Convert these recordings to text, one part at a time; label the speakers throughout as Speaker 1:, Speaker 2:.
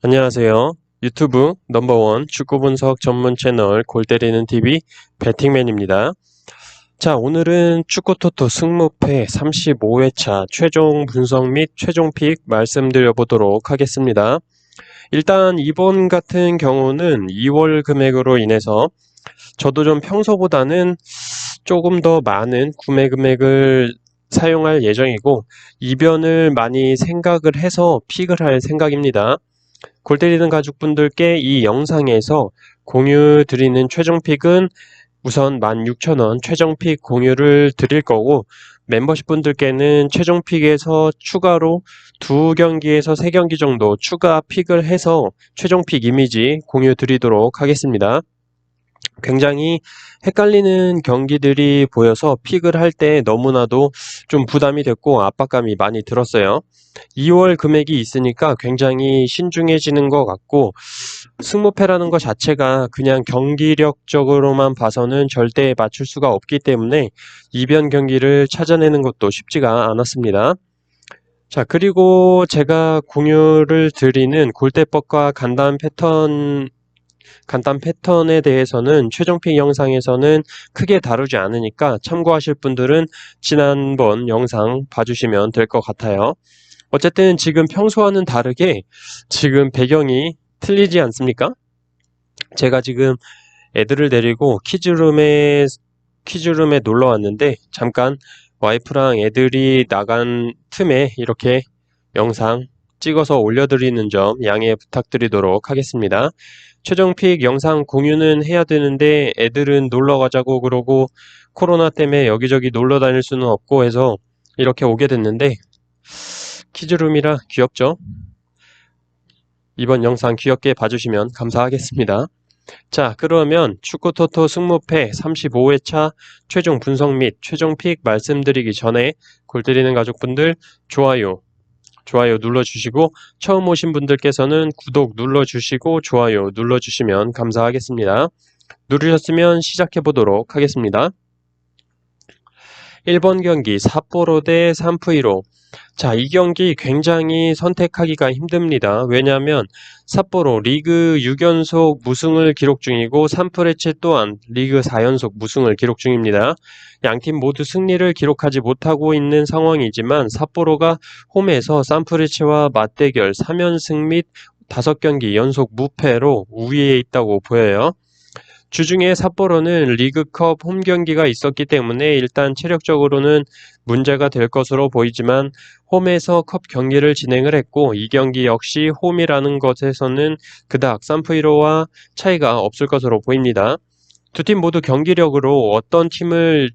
Speaker 1: 안녕하세요. 유튜브 넘버원 축구 분석 전문 채널 골 때리는 TV 배팅맨입니다. 자, 오늘은 축구토토 승무패 35회차 최종 분석 및 최종 픽 말씀드려 보도록 하겠습니다. 일단 이번 같은 경우는 2월 금액으로 인해서 저도 좀 평소보다는 조금 더 많은 구매 금액을 사용할 예정이고 이변을 많이 생각을 해서 픽을 할 생각입니다. 골 때리는 가족분들께 이 영상에서 공유 드리는 최종 픽은 우선 16,000원 최종 픽 공유를 드릴 거고, 멤버십 분들께는 최종 픽에서 추가로 2경기에서 3경기 정도 추가 픽을 해서 최종 픽 이미지 공유 드리도록 하겠습니다. 굉장히 헷갈리는 경기들이 보여서 픽을 할 때 너무나도 좀 부담이 됐고 압박감이 많이 들었어요. 2월 금액이 있으니까 굉장히 신중해지는 것 같고, 승무패라는 것 자체가 그냥 경기력적으로만 봐서는 절대 맞출 수가 없기 때문에 이변 경기를 찾아내는 것도 쉽지가 않았습니다. 자, 그리고 제가 공유를 드리는 골대법과 간단 패턴에 대해서는 최종픽 영상에서는 크게 다루지 않으니까 참고하실 분들은 지난번 영상 봐주시면 될 것 같아요. 어쨌든 지금 평소와는 다르게 지금 배경이 틀리지 않습니까? 제가 지금 애들을 데리고 퀴즈룸에 놀러 왔는데 잠깐 와이프랑 애들이 나간 틈에 이렇게 영상 찍어서 올려드리는 점 양해 부탁드리도록 하겠습니다. 최종 픽 영상 공유는 해야 되는데 애들은 놀러 가자고 그러고 코로나 때문에 여기저기 놀러 다닐 수는 없고 해서 이렇게 오게 됐는데, 퀴즈룸이라 귀엽죠? 이번 영상 귀엽게 봐주시면 감사하겠습니다. 자, 그러면 축구토토 승무패 35회차 최종 분석 및 최종 픽 말씀드리기 전에 골 때리는 가족분들 좋아요 눌러주시고, 처음 오신 분들께서는 구독 눌러주시고 좋아요 눌러주시면 감사하겠습니다. 누르셨으면 시작해보도록 하겠습니다. 1번 경기 삿포로 대 산프이로. 자, 이 경기 굉장히 선택하기가 힘듭니다. 왜냐하면 삿포로 리그 6연속 무승을 기록 중이고 산프레체 또한 리그 4연속 무승을 기록 중입니다. 양팀 모두 승리를 기록하지 못하고 있는 상황이지만 삿포로가 홈에서 산프레체와 맞대결 3연승 및 5경기 연속 무패로 우위에 있다고 보여요. 주중에 삿포로는 리그컵 홈 경기가 있었기 때문에 일단 체력적으로는 문제가 될 것으로 보이지만 홈에서 컵 경기를 진행을 했고, 이 경기 역시 홈이라는 것에서는 그닥 산프이로와 차이가 없을 것으로 보입니다. 두 팀 모두 경기력으로 어떤 팀을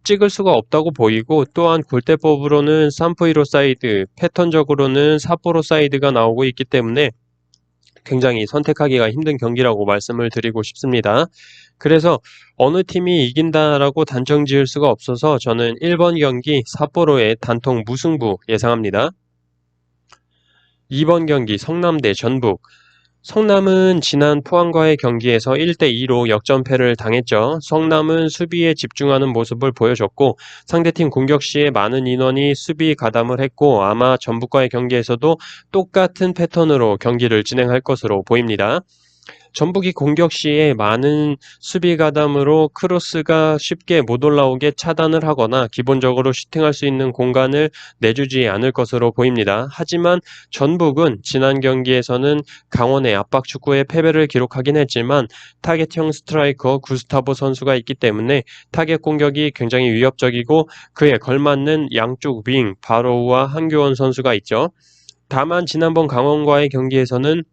Speaker 1: 찍을 수가 없다고 보이고, 또한 골대법으로는 산프이로 사이드, 패턴적으로는 삿포로 사이드가 나오고 있기 때문에 굉장히 선택하기가 힘든 경기라고 말씀을 드리고 싶습니다. 그래서 어느 팀이 이긴다라고 단정 지을 수가 없어서 저는 1번 경기 삿포로의 단통 무승부 예상합니다. 2번 경기 성남 대 전북. 성남은 지난 포항과의 경기에서 1대2로 역전패를 당했죠. 성남은 수비에 집중하는 모습을 보여줬고 상대팀 공격 시에 많은 인원이 수비 가담을 했고, 아마 전북과의 경기에서도 똑같은 패턴으로 경기를 진행할 것으로 보입니다. 전북이 공격 시에 많은 수비 가담으로 크로스가 쉽게 못 올라오게 차단을 하거나 기본적으로 슈팅할 수 있는 공간을 내주지 않을 것으로 보입니다. 하지만 전북은 지난 경기에서는 강원의 압박 축구에 패배를 기록하긴 했지만 타겟형 스트라이커 구스타보 선수가 있기 때문에 타겟 공격이 굉장히 위협적이고 그에 걸맞는 양쪽 윙 바로우와 한교원 선수가 있죠. 다만 지난번 강원과의 경기에서는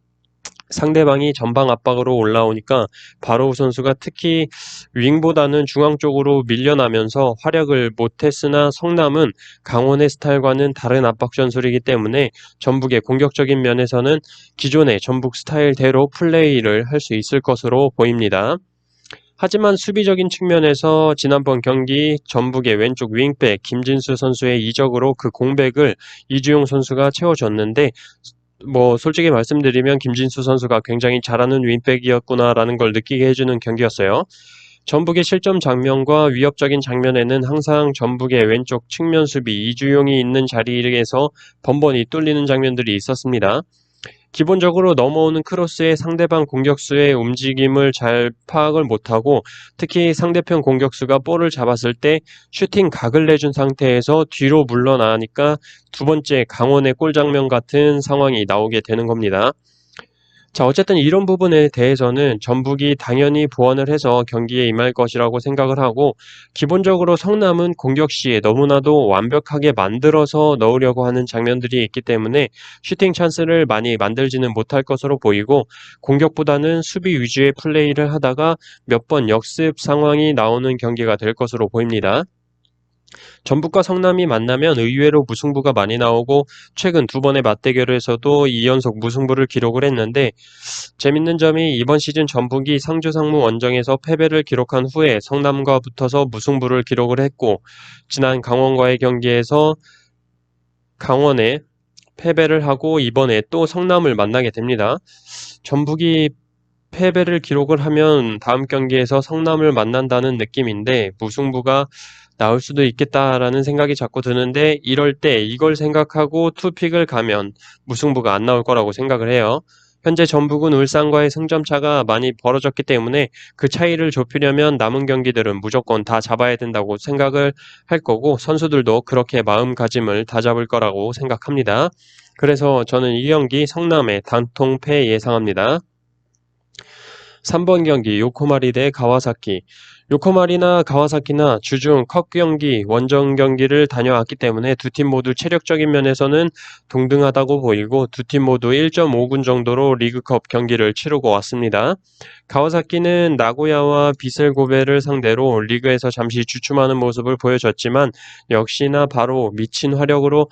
Speaker 1: 상대방이 전방 압박으로 올라오니까 바로우 선수가 특히 윙보다는 중앙 쪽으로 밀려나면서 활약을 못했으나 성남은 강원의 스타일과는 다른 압박 전술이기 때문에 전북의 공격적인 면에서는 기존의 전북 스타일대로 플레이를 할 수 있을 것으로 보입니다. 하지만 수비적인 측면에서 지난번 경기 전북의 왼쪽 윙백 김진수 선수의 이적으로 그 공백을 이주용 선수가 채워줬는데, 솔직히 말씀드리면 김진수 선수가 굉장히 잘하는 윙백이었구나라는 걸 느끼게 해주는 경기였어요. 전북의 실점 장면과 위협적인 장면에는 항상 전북의 왼쪽 측면 수비 이주용이 있는 자리에서 번번이 뚫리는 장면들이 있었습니다. 기본적으로 넘어오는 크로스의 상대방 공격수의 움직임을 잘 파악을 못하고 특히 상대편 공격수가 볼을 잡았을 때 슈팅 각을 내준 상태에서 뒤로 물러나니까 두 번째 강원의 골 장면 같은 상황이 나오게 되는 겁니다. 자, 어쨌든 이런 부분에 대해서는 전북이 당연히 보완을 해서 경기에 임할 것이라고 생각을 하고, 기본적으로 성남은 공격 시에 너무나도 완벽하게 만들어서 넣으려고 하는 장면들이 있기 때문에 슈팅 찬스를 많이 만들지는 못할 것으로 보이고, 공격보다는 수비 위주의 플레이를 하다가 몇 번 역습 상황이 나오는 경기가 될 것으로 보입니다. 전북과 성남이 만나면 의외로 무승부가 많이 나오고 최근 두 번의 맞대결에서도 2연속 무승부를 기록을 했는데, 재밌는 점이 이번 시즌 전북이 상주상무 원정에서 패배를 기록한 후에 성남과 붙어서 무승부를 기록을 했고, 지난 강원과의 경기에서 강원에 패배를 하고 이번에 또 성남을 만나게 됩니다. 전북이 패배를 기록을 하면 다음 경기에서 성남을 만난다는 느낌인데 무승부가 나올 수도 있겠다라는 생각이 자꾸 드는데, 이럴 때 이걸 생각하고 투픽을 가면 무승부가 안 나올 거라고 생각을 해요. 현재 전북은 울산과의 승점 차가 많이 벌어졌기 때문에 그 차이를 좁히려면 남은 경기들은 무조건 다 잡아야 된다고 생각을 할 거고, 선수들도 그렇게 마음가짐을 다잡을 거라고 생각합니다. 그래서 저는 이 경기 성남의 단통패 예상합니다. 3번 경기 요코마리 대 가와사키. 요코마리나 가와사키나 주중 컵 경기, 원정 경기를 다녀왔기 때문에 두 팀 모두 체력적인 면에서는 동등하다고 보이고 두 팀 모두 1.5군 정도로 리그컵 경기를 치르고 왔습니다. 가와사키는 나고야와 비셀고베를 상대로 리그에서 잠시 주춤하는 모습을 보여줬지만 역시나 바로 미친 화력으로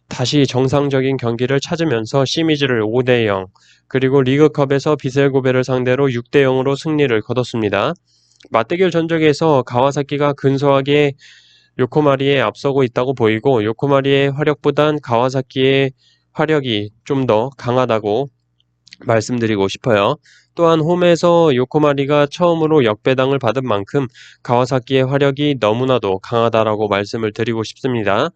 Speaker 1: 다시 정상적인 경기를 찾으면서 시미즈를 5대0, 그리고 리그컵에서 비셀고베를 상대로 6대0으로 승리를 거뒀습니다. 맞대결 전적에서 가와사키가 근소하게 요코마리에 앞서고 있다고 보이고, 요코마리의 화력보단 가와사키의 화력이 좀 더 강하다고 말씀드리고 싶어요. 또한 홈에서 요코마리가 처음으로 역배당을 받은 만큼 가와사키의 화력이 너무나도 강하다라고 말씀을 드리고 싶습니다.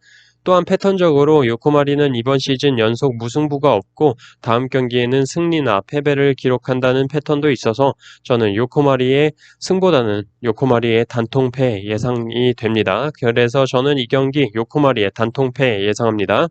Speaker 1: 또한 패턴적으로 요코마리는 이번 시즌 연속 무승부가 없고 다음 경기에는 승리나 패배를 기록한다는 패턴도 있어서 저는 요코마리의 승보다는 요코마리의 단통패 예상이 됩니다. 그래서 저는 이 경기 요코마리의 단통패 예상합니다.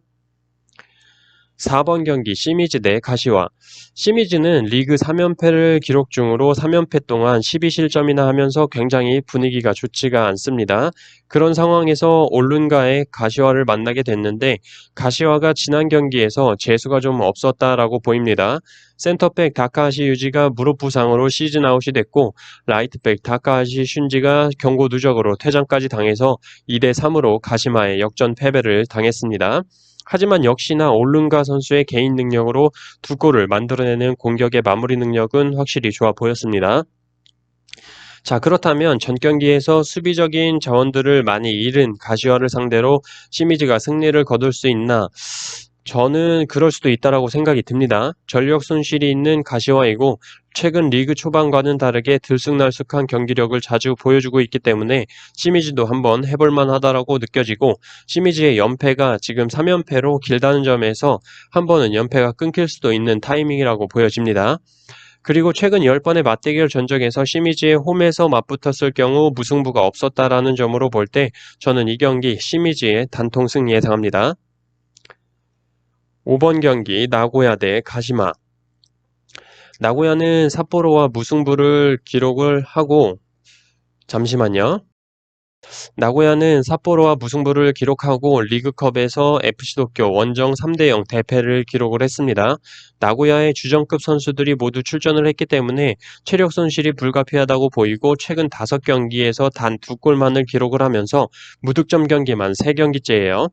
Speaker 1: 4번 경기 시미즈 대 가시와. 시미즈는 리그 3연패를 기록 중으로 3연패 동안 12실점이나 하면서 굉장히 분위기가 좋지가 않습니다. 그런 상황에서 올룬가의 가시와를 만나게 됐는데, 가시와가 지난 경기에서 재수가 좀 없었다라고 보입니다. 센터백 다카하시 유지가 무릎 부상으로 시즌 아웃이 됐고, 라이트백 다카하시 슌지가 경고 누적으로 퇴장까지 당해서 2대3으로 가시마에 역전 패배를 당했습니다. 하지만 역시나 올룬가 선수의 개인 능력으로 두 골을 만들어내는 공격의 마무리 능력은 확실히 좋아 보였습니다. 자, 그렇다면 전 경기에서 수비적인 자원들을 많이 잃은 가시화를 상대로 시미즈가 승리를 거둘 수 있나? 저는 그럴 수도 있다라고 생각이 듭니다. 전력 손실이 있는 가시화이고 최근 리그 초반과는 다르게 들쑥날쑥한 경기력을 자주 보여주고 있기 때문에 시미즈도 한번 해볼만 하다라고 느껴지고, 시미즈의 연패가 지금 3연패로 길다는 점에서 한 번은 연패가 끊길 수도 있는 타이밍이라고 보여집니다. 그리고 최근 10번의 맞대결 전적에서 시미즈의 홈에서 맞붙었을 경우 무승부가 없었다라는 점으로 볼 때 저는 이 경기 시미즈의 단통 승리 예상합니다. 5번 경기 나고야 대 가시마. 나고야는 삿포로와 무승부를 기록을 하고, 잠시만요. 나고야는 삿포로와 무승부를 기록하고 리그컵에서 FC도쿄 원정 3대0 대패를 기록을 했습니다. 나고야의 주전급 선수들이 모두 출전을 했기 때문에 체력 손실이 불가피하다고 보이고 최근 5경기에서 단 2골만을 기록을 하면서 무득점 경기만 3경기째예요.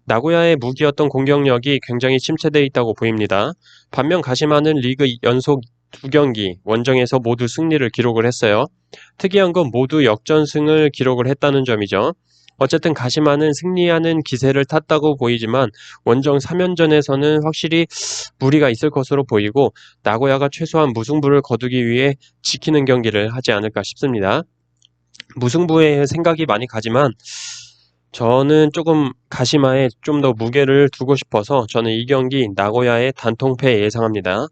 Speaker 1: 나고야의 무기였던 공격력이 굉장히 침체되어 있다고 보입니다. 반면 가시마는 리그 연속 2경기 원정에서 모두 승리를 기록을 했어요. 특이한 건 모두 역전승을 기록을 했다는 점이죠. 어쨌든 가시마는 승리하는 기세를 탔다고 보이지만 원정 3연전에서는 확실히 무리가 있을 것으로 보이고, 나고야가 최소한 무승부를 거두기 위해 지키는 경기를 하지 않을까 싶습니다. 무승부에 생각이 많이 가지만 저는 조금 가시마에 좀 더 무게를 두고 싶어서 저는 이 경기 나고야의 단통패 예상합니다.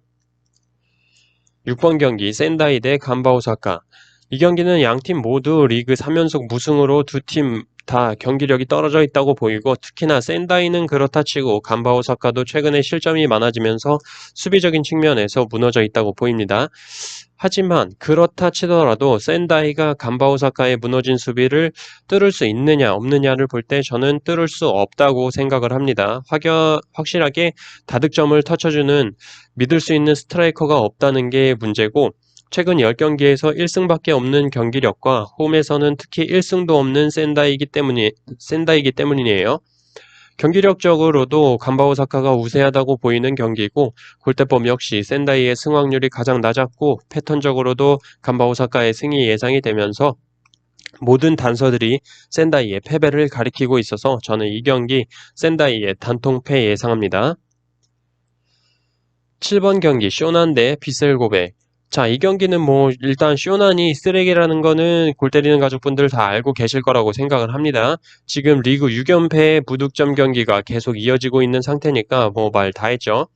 Speaker 1: 6번 경기 센다이 대 간바 오사카. 이 경기는 양팀 모두 리그 3연속 무승으로 두 팀 다 경기력이 떨어져 있다고 보이고 특히나 센다이는 그렇다 치고 간바 오사카도 최근에 실점이 많아지면서 수비적인 측면에서 무너져 있다고 보입니다. 하지만 그렇다 치더라도 센다이가 간바 오사카의 무너진 수비를 뚫을 수 있느냐 없느냐를 볼 때 저는 뚫을 수 없다고 생각을 합니다. 확실하게 다득점을 터쳐주는 믿을 수 있는 스트라이커가 없다는 게 문제고 최근 10경기에서 1승밖에 없는 경기력과 홈에서는 특히 1승도 없는 센다이기 때문이에요. 경기력적으로도 간바 오사카가 우세하다고 보이는 경기고 골대법 역시 센다이의 승확률이 가장 낮았고 패턴적으로도 간바 오사카의 승이 예상이 되면서 모든 단서들이 센다이의 패배를 가리키고 있어서 저는 이 경기 센다이의 단통패 예상합니다. 7번 경기 쇼난 대 비셀고베. 자, 이 경기는 일단 쇼난이 쓰레기라는 거는 골 때리는 가족분들 다 알고 계실 거라고 생각을 합니다. 지금 리그 6연패의 무득점 경기가 계속 이어지고 있는 상태니까 말 다 했죠.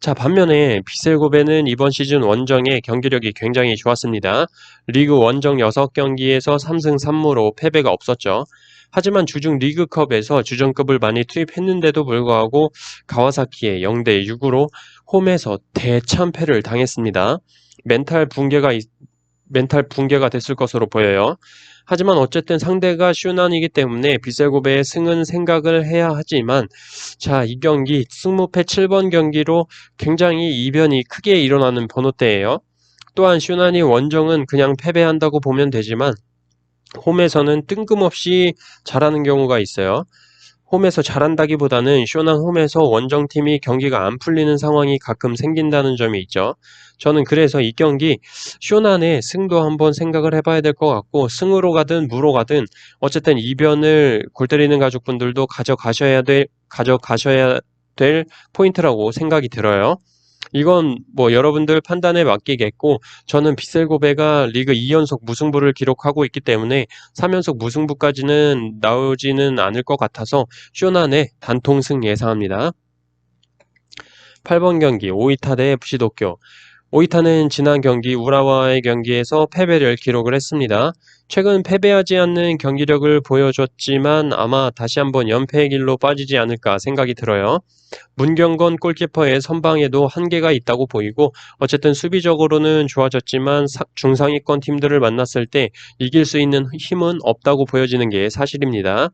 Speaker 1: 자, 반면에 비셀고베는 이번 시즌 원정의 경기력이 굉장히 좋았습니다. 리그 원정 6경기에서 3승 3무로 패배가 없었죠. 하지만 주중 리그컵에서 주전급을 많이 투입했는데도 불구하고 가와사키의 0대 6으로 홈에서 대참패를 당했습니다. 멘탈 붕괴가 됐을 것으로 보여요. 하지만 어쨌든 상대가 슈난이기 때문에 비셀고베의 승은 생각을 해야 하지만 자, 이 경기 승무패 7번 경기로 굉장히 이변이 크게 일어나는 번호대예요. 또한 슈난이 원정은 그냥 패배한다고 보면 되지만 홈에서는 뜬금없이 잘하는 경우가 있어요. 홈에서 잘한다기보다는 쇼난 홈에서 원정팀이 경기가 안 풀리는 상황이 가끔 생긴다는 점이 있죠. 저는 그래서 이 경기 쇼난의 승도 한번 생각을 해봐야 될 것 같고 승으로 가든 무로 가든 어쨌든 이변을 골 때리는 가족분들도 가져가셔야 될 포인트라고 생각이 들어요. 이건 여러분들 판단에 맡기겠고 저는 비셀고베가 리그 2연속 무승부를 기록하고 있기 때문에 3연속 무승부까지는 나오지는 않을 것 같아서 쇼난의 단통승 예상합니다. 8번 경기 오이타 대 FC 도쿄. 오이타는 지난 경기 우라와의 경기에서 패배를 기록을 했습니다. 최근 패배하지 않는 경기력을 보여줬지만 아마 다시 한번 연패의 길로 빠지지 않을까 생각이 들어요. 문경건 골키퍼의 선방에도 한계가 있다고 보이고 어쨌든 수비적으로는 좋아졌지만 중상위권 팀들을 만났을 때 이길 수 있는 힘은 없다고 보여지는 게 사실입니다.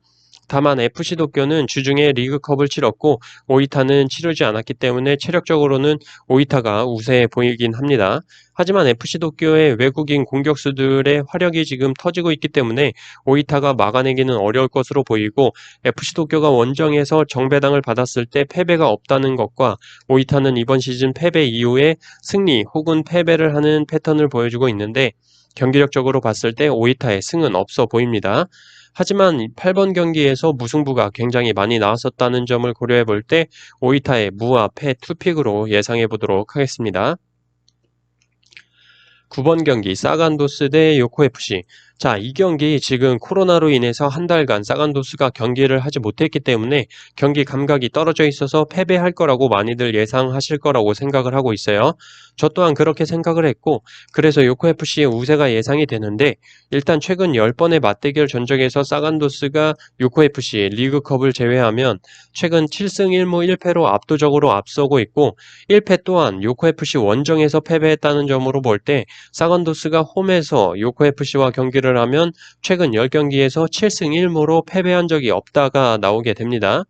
Speaker 1: 다만 FC 도쿄는 주중에 리그컵을 치렀고 오이타는 치르지 않았기 때문에 체력적으로는 오이타가 우세해 보이긴 합니다. 하지만 FC 도쿄의 외국인 공격수들의 화력이 지금 터지고 있기 때문에 오이타가 막아내기는 어려울 것으로 보이고 FC 도쿄가 원정에서 정배당을 받았을 때 패배가 없다는 것과 오이타는 이번 시즌 패배 이후에 승리 혹은 패배를 하는 패턴을 보여주고 있는데 경기력적으로 봤을 때 오이타의 승은 없어 보입니다. 하지만 8번 경기에서 무승부가 굉장히 많이 나왔었다는 점을 고려해 볼 때 오이타의 무와 패 투픽으로 예상해 보도록 하겠습니다. 9번 경기 사간도스 대 요코FC. 자, 이 경기 지금 코로나로 인해서 한 달간 사간도스가 경기를 하지 못했기 때문에 경기 감각이 떨어져 있어서 패배할 거라고 많이들 예상하실 거라고 생각을 하고 있어요. 저 또한 그렇게 생각을 했고 그래서 요코FC의 우세가 예상이 되는데 일단 최근 10번의 맞대결 전적에서 사간도스가 요코FC의 리그컵을 제외하면 최근 7승 1무 1패로 압도적으로 앞서고 있고 1패 또한 요코FC 원정에서 패배했다는 점으로 볼 때 사간도스가 홈에서 요코FC와 경기를 하면 최근 10경기에서 7승 1무로 패배한 적이 없다가 나오게 됩니다.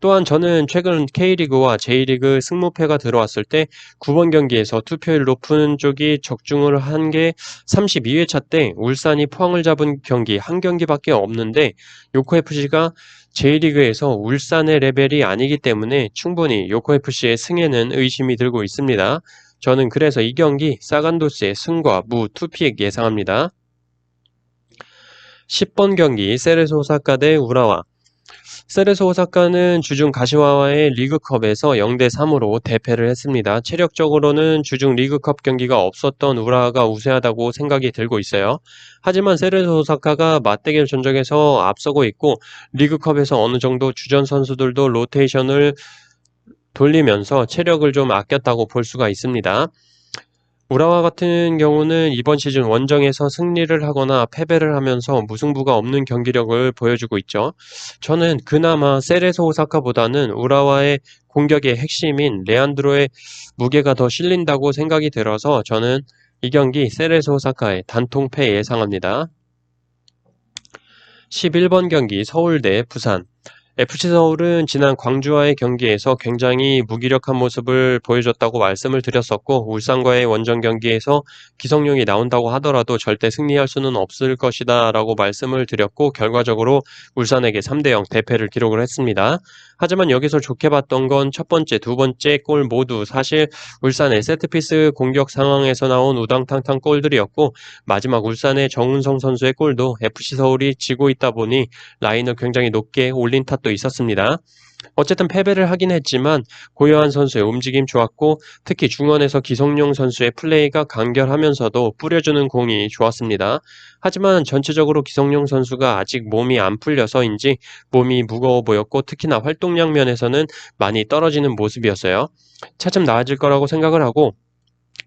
Speaker 1: 또한 저는 최근 K리그와 J리그 승무패가 들어왔을 때 9번 경기에서 투표율 높은 쪽이 적중을 한 게 32회차 때 울산이 포항을 잡은 경기 한 경기밖에 없는데 요코FC가 J리그에서 울산의 레벨이 아니기 때문에 충분히 요코FC의 승에는 의심이 들고 있습니다. 저는 그래서 이 경기 사간도스의 승과 무 투픽 예상합니다. 10번 경기 세레소 오사카 대 우라와. 세레소 오사카는 주중 가시와와의 리그컵에서 0대3으로 대패를 했습니다. 체력적으로는 주중 리그컵 경기가 없었던 우라와가 우세하다고 생각이 들고 있어요. 하지만 세레소 오사카가 맞대결 전적에서 앞서고 있고 리그컵에서 어느 정도 주전 선수들도 로테이션을 돌리면서 체력을 좀 아꼈다고 볼 수가 있습니다. 우라와 같은 경우는 이번 시즌 원정에서 승리를 하거나 패배를 하면서 무승부가 없는 경기력을 보여주고 있죠. 저는 그나마 세레소 오사카보다는 우라와의 공격의 핵심인 레안드로의 무게가 더 실린다고 생각이 들어서 저는 이 경기 세레소 오사카의 단통패 예상합니다. 11번 경기 서울대 부산. FC서울은 지난 광주와의 경기에서 굉장히 무기력한 모습을 보여줬다고 말씀을 드렸었고 울산과의 원정 경기에서 기성용이 나온다고 하더라도 절대 승리할 수는 없을 것이다 라고 말씀을 드렸고 결과적으로 울산에게 3대0 대패를 기록을 했습니다. 하지만 여기서 좋게 봤던 건 첫 번째, 두 번째 골 모두 사실 울산의 세트피스 공격 상황에서 나온 우당탕탕 골들이었고 마지막 울산의 정은성 선수의 골도 FC서울이 지고 있다 보니 라인을 굉장히 높게 올린 탓도 있었습니다. 어쨌든 패배를 하긴 했지만 고요한 선수의 움직임 좋았고 특히 중원에서 기성용 선수의 플레이가 간결하면서도 뿌려주는 공이 좋았습니다. 하지만 전체적으로 기성용 선수가 아직 몸이 안 풀려서인지 몸이 무거워 보였고 특히나 활동량 면에서는 많이 떨어지는 모습이었어요. 차츰 나아질 거라고 생각을 하고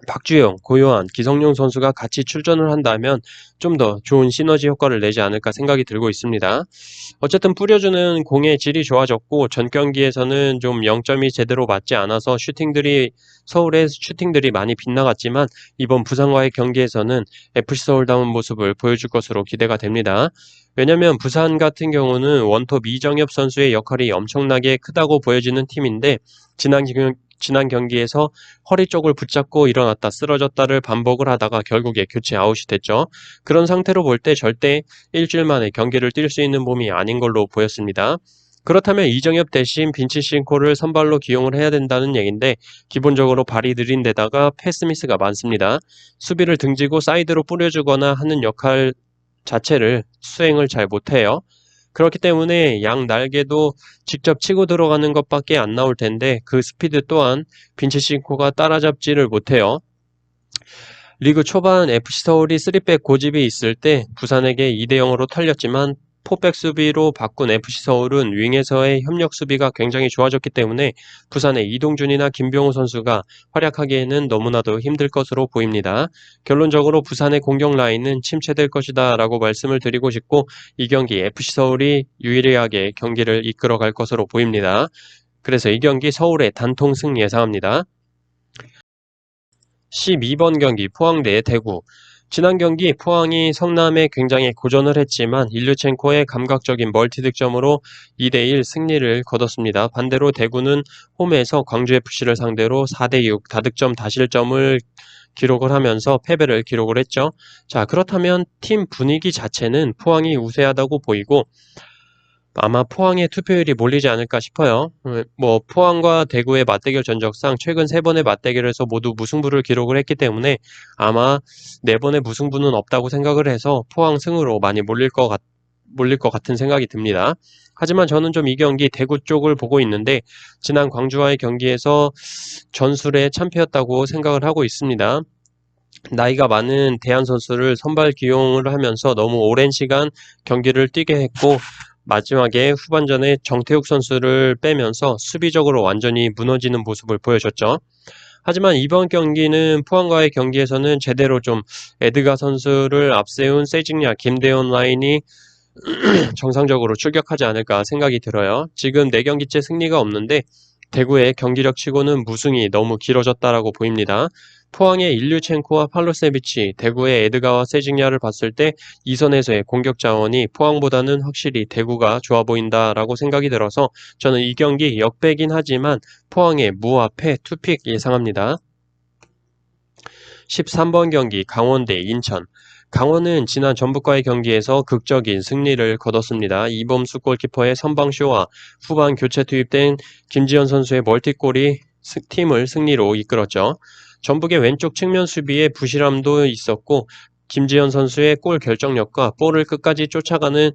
Speaker 1: 박주영, 고요한, 기성용 선수가 같이 출전을 한다면 좀 더 좋은 시너지 효과를 내지 않을까 생각이 들고 있습니다. 어쨌든 뿌려주는 공의 질이 좋아졌고 전 경기에서는 좀 0점이 제대로 맞지 않아서 서울의 슈팅들이 많이 빗나갔지만 이번 부산과의 경기에서는 FC 서울다운 모습을 보여줄 것으로 기대가 됩니다. 왜냐면 부산 같은 경우는 원톱 이정엽 선수의 역할이 엄청나게 크다고 보여지는 팀인데 지난 경기에서 허리 쪽을 붙잡고 일어났다 쓰러졌다를 반복을 하다가 결국에 교체 아웃이 됐죠. 그런 상태로 볼 때 절대 일주일 만에 경기를 뛸 수 있는 몸이 아닌 걸로 보였습니다. 그렇다면 이정엽 대신 빈치싱코를 선발로 기용을 해야 된다는 얘긴데 기본적으로 발이 느린 데다가 패스미스가 많습니다. 수비를 등지고 사이드로 뿌려주거나 하는 역할 자체를 수행을 잘 못해요. 그렇기 때문에 양 날개도 직접 치고 들어가는 것밖에 안 나올 텐데 그 스피드 또한 빈치싱코가 따라잡지를 못해요. 리그 초반 FC서울이 3백 고집이 있을 때 부산에게 2대0으로 털렸지만 4백 수비로 바꾼 FC서울은 윙에서의 협력 수비가 굉장히 좋아졌기 때문에 부산의 이동준이나 김병호 선수가 활약하기에는 너무나도 힘들 것으로 보입니다. 결론적으로 부산의 공격 라인은 침체될 것이다 라고 말씀을 드리고 싶고 이 경기 FC서울이 유리하게 경기를 이끌어갈 것으로 보입니다. 그래서 이 경기 서울의 단통 승리 예상합니다. 12번 경기 포항 대 대구. 지난 경기 포항이 성남에 굉장히 고전을 했지만 일류첸코의 감각적인 멀티 득점으로 2대1 승리를 거뒀습니다. 반대로 대구는 홈에서 광주FC를 상대로 4대6 다득점 다실점을 기록을 하면서 패배를 기록을 했죠. 자, 그렇다면 팀 분위기 자체는 포항이 우세하다고 보이고 아마 포항의 투표율이 몰리지 않을까 싶어요. 포항과 대구의 맞대결 전적상 최근 3번의 맞대결에서 모두 무승부를 기록을 했기 때문에 아마 4번의 무승부는 없다고 생각을 해서 포항 승으로 많이 몰릴 것 같은 생각이 듭니다. 하지만 저는 좀 이 경기 대구 쪽을 보고 있는데 지난 광주와의 경기에서 전술에 참패였다고 생각을 하고 있습니다. 나이가 많은 대한 선수를 선발 기용을 하면서 너무 오랜 시간 경기를 뛰게 했고 마지막에 후반전에 정태욱 선수를 빼면서 수비적으로 완전히 무너지는 모습을 보여줬죠. 하지만 이번 경기는 포항과의 경기에서는 제대로 좀 에드가 선수를 앞세운 세징야, 김대현 라인이 정상적으로 출격하지 않을까 생각이 들어요. 지금 4경기째 승리가 없는데 대구의 경기력 치고는 무승이 너무 길어졌다라고 보입니다. 포항의 일류첸코와 팔로세비치, 대구의 에드가와 세징야를 봤을 때 이선에서의 공격 자원이 포항보다는 확실히 대구가 좋아 보인다라고 생각이 들어서 저는 이 경기 역배긴 하지만 포항의 무와 패 투픽 예상합니다. 13번 경기 강원 대 인천. 강원은 지난 전북과의 경기에서 극적인 승리를 거뒀습니다. 이범수 골키퍼의 선방쇼와 후반 교체 투입된 김지현 선수의 멀티골이 팀을 승리로 이끌었죠. 전북의 왼쪽 측면 수비에 부실함도 있었고 김지현 선수의 골 결정력과 볼을 끝까지 쫓아가는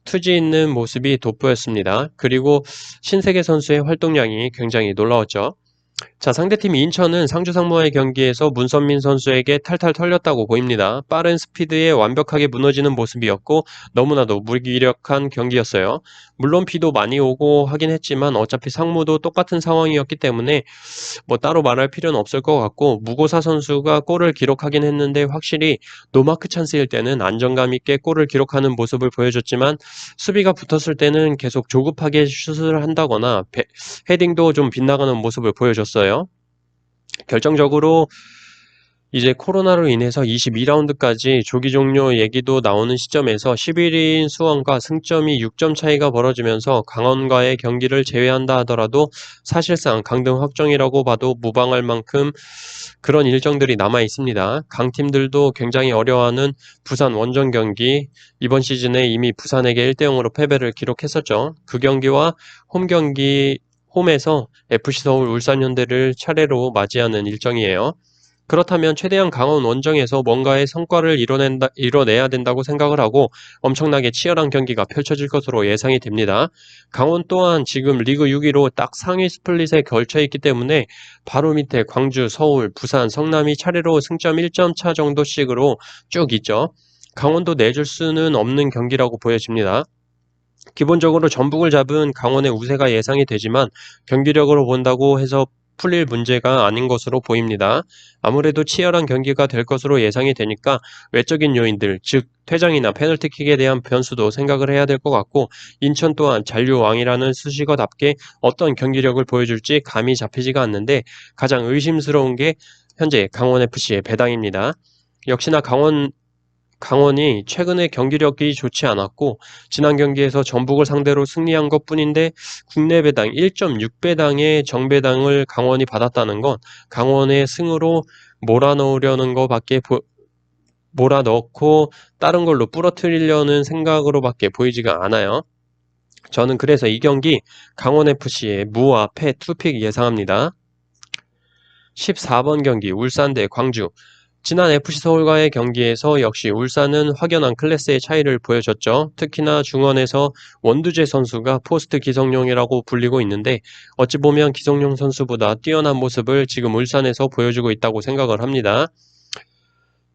Speaker 1: 투지 있는 모습이 돋보였습니다. 그리고 신세계 선수의 활동량이 굉장히 놀라웠죠. 자, 상대팀 인천은 상주 상무와의 경기에서 문선민 선수에게 탈탈 털렸다고 보입니다. 빠른 스피드에 완벽하게 무너지는 모습이었고 너무나도 무기력한 경기였어요. 물론 비도 많이 오고 하긴 했지만 어차피 상무도 똑같은 상황이었기 때문에 뭐 따로 말할 필요는 없을 것 같고, 무고사 선수가 골을 기록하긴 했는데 확실히 노마크 찬스일 때는 안정감 있게 골을 기록하는 모습을 보여줬지만 수비가 붙었을 때는 계속 조급하게 슛을 한다거나 헤딩도 좀 빗나가는 모습을 보여줬어요. 결정적으로 이제 코로나로 인해서 22라운드까지 조기 종료 얘기도 나오는 시점에서 11위인 수원과 승점이 6점 차이가 벌어지면서 강원과의 경기를 제외한다 하더라도 사실상 강등 확정이라고 봐도 무방할 만큼 그런 일정들이 남아 있습니다. 강팀들도 굉장히 어려워하는 부산 원정 경기, 이번 시즌에 이미 부산에게 1대0으로 패배를 기록했었죠. 그 경기와 홈 경기, 홈에서 FC 서울, 울산현대를 차례로 맞이하는 일정이에요. 그렇다면 최대한 강원 원정에서 뭔가의 성과를 이뤄내야 된다고 생각을 하고 엄청나게 치열한 경기가 펼쳐질 것으로 예상이 됩니다. 강원 또한 지금 리그 6위로 딱 상위 스플릿에 걸쳐 있기 때문에 바로 밑에 광주, 서울, 부산, 성남이 차례로 승점 1점 차 정도씩으로 쭉 있죠. 강원도 내줄 수는 없는 경기라고 보여집니다. 기본적으로 전북을 잡은 강원의 우세가 예상이 되지만 경기력으로 본다고 해서 풀릴 문제가 아닌 것으로 보입니다. 아무래도 치열한 경기가 될 것으로 예상이 되니까 외적인 요인들, 즉 퇴장이나 페널티킥에 대한 변수도 생각을 해야 될 것 같고, 인천 또한 잔류왕이라는 수식어답게 어떤 경기력을 보여줄지 감이 잡히지가 않는데 가장 의심스러운 게 현재 강원FC의 배당입니다. 역시나 강원이 최근에 경기력이 좋지 않았고 지난 경기에서 전북을 상대로 승리한 것뿐인데 국내 배당 1.6배당의 정배당을 강원이 받았다는 건 강원의 승으로 몰아넣으려는 것밖에 몰아넣고 다른 걸로 부러뜨리려는 생각으로밖에 보이지가 않아요. 저는 그래서 이 경기 강원FC의 무와 패 투픽 예상합니다. 14번 경기 울산 대 광주. 지난 FC서울과의 경기에서 역시 울산은 확연한 클래스의 차이를 보여줬죠. 특히나 중원에서 원두재 선수가 포스트 기성용이라고 불리고 있는데 어찌 보면 기성용 선수보다 뛰어난 모습을 지금 울산에서 보여주고 있다고 생각을 합니다.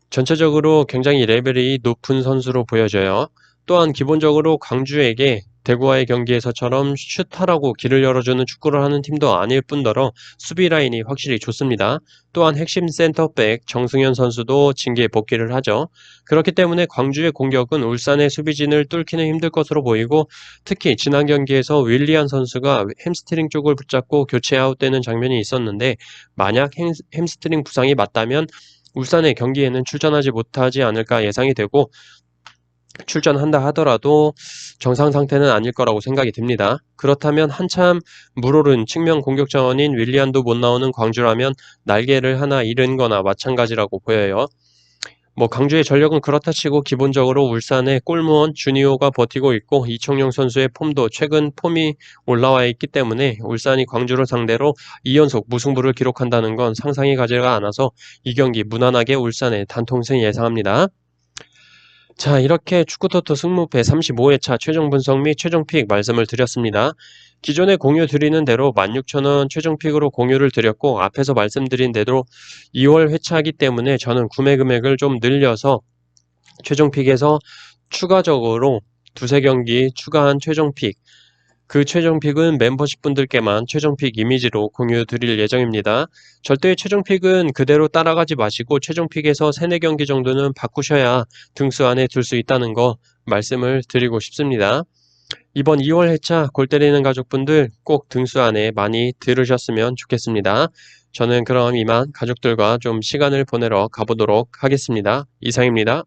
Speaker 1: 전체적으로 굉장히 레벨이 높은 선수로 보여져요. 또한 기본적으로 광주에게 대구와의 경기에서처럼 슛하라고 길을 열어주는 축구를 하는 팀도 아닐 뿐더러 수비 라인이 확실히 좋습니다. 또한 핵심 센터백 정승현 선수도 징계에 복귀를 하죠. 그렇기 때문에 광주의 공격은 울산의 수비진을 뚫기는 힘들 것으로 보이고, 특히 지난 경기에서 윌리안 선수가 햄스트링 쪽을 붙잡고 교체 아웃되는 장면이 있었는데 만약 햄스트링 부상이 맞다면 울산의 경기에는 출전하지 못하지 않을까 예상이 되고, 출전한다 하더라도 정상 상태는 아닐 거라고 생각이 듭니다. 그렇다면 한참 물오른 측면 공격 자원인 윌리안도 못 나오는 광주라면 날개를 하나 잃은 거나 마찬가지라고 보여요. 뭐 광주의 전력은 그렇다 치고 기본적으로 울산의 골무원 주니오가 버티고 있고 이청용 선수의 폼도 최근 폼이 올라와 있기 때문에 울산이 광주를 상대로 2연속 무승부를 기록한다는 건 상상이 가지가 않아서 이 경기 무난하게 울산의 단통승 예상합니다. 자, 이렇게 축구토토 승무패 35회차 최종 분석 및 최종픽 말씀을 드렸습니다. 기존에 공유 드리는 대로 16,000원 최종픽으로 공유를 드렸고 앞에서 말씀드린 대로 2월 회차이기 때문에 저는 구매 금액을 좀 늘려서 최종픽에서 추가적으로 두세 경기 추가한 최종픽, 그 최종픽은 멤버십 분들께만 최종픽 이미지로 공유 드릴 예정입니다. 절대 최종픽은 그대로 따라가지 마시고 최종픽에서 3, 4경기 정도는 바꾸셔야 등수 안에 들 수 있다는 거 말씀을 드리고 싶습니다. 이번 2월 회차 골 때리는 가족분들 꼭 등수 안에 많이 들으셨으면 좋겠습니다. 저는 그럼 이만 가족들과 좀 시간을 보내러 가보도록 하겠습니다. 이상입니다.